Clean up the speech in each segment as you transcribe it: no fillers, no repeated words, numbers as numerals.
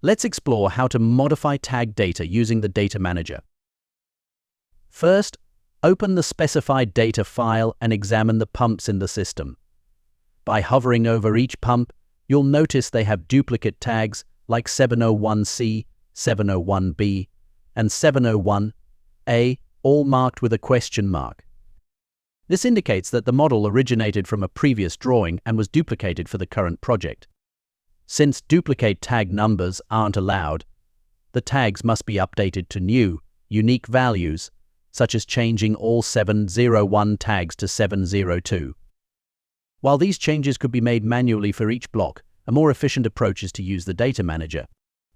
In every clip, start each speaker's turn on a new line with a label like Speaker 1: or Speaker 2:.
Speaker 1: Let's explore how to modify tag data using the Data Manager. First, open the specified data file and examine the pumps in the system. By hovering over each pump, you'll notice they have duplicate tags like 701C, 701B, and 701A, all marked with a question mark. This indicates that the model originated from a previous drawing and was duplicated for the current project. Since duplicate tag numbers aren't allowed, the tags must be updated to new, unique values, such as changing all 701 tags to 702. While these changes could be made manually for each block, a more efficient approach is to use the Data Manager.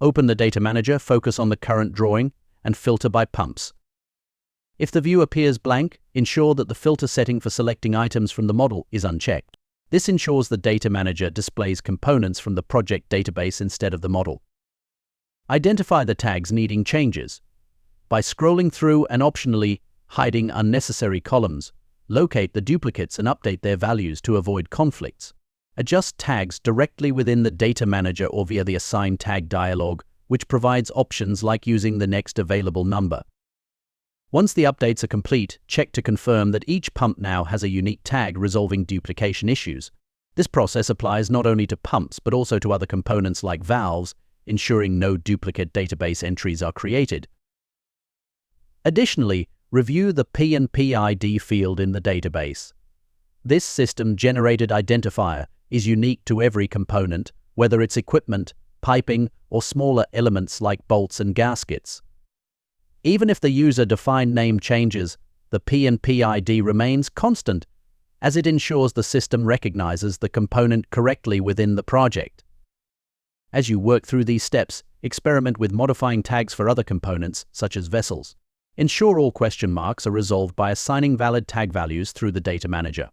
Speaker 1: Open the Data Manager, focus on the current drawing, and filter by pumps. If the view appears blank, ensure that the filter setting for selecting items from the model is unchecked. This ensures the Data Manager displays components from the project database instead of the model. Identify the tags needing changes. By scrolling through and optionally hiding unnecessary columns, locate the duplicates and update their values to avoid conflicts. Adjust tags directly within the Data Manager or via the Assign Tag dialog, which provides options like using the next available number. Once the updates are complete, check to confirm that each pump now has a unique tag resolving duplication issues. This process applies not only to pumps but also to other components like valves, ensuring no duplicate database entries are created. Additionally, review the P&P ID field in the database. This system-generated identifier is unique to every component, whether it's equipment, piping, or smaller elements like bolts and gaskets. Even if the user-defined name changes, the P&P ID remains constant, as it ensures the system recognizes the component correctly within the project. As you work through these steps, experiment with modifying tags for other components, such as vessels. Ensure all question marks are resolved by assigning valid tag values through the Data Manager.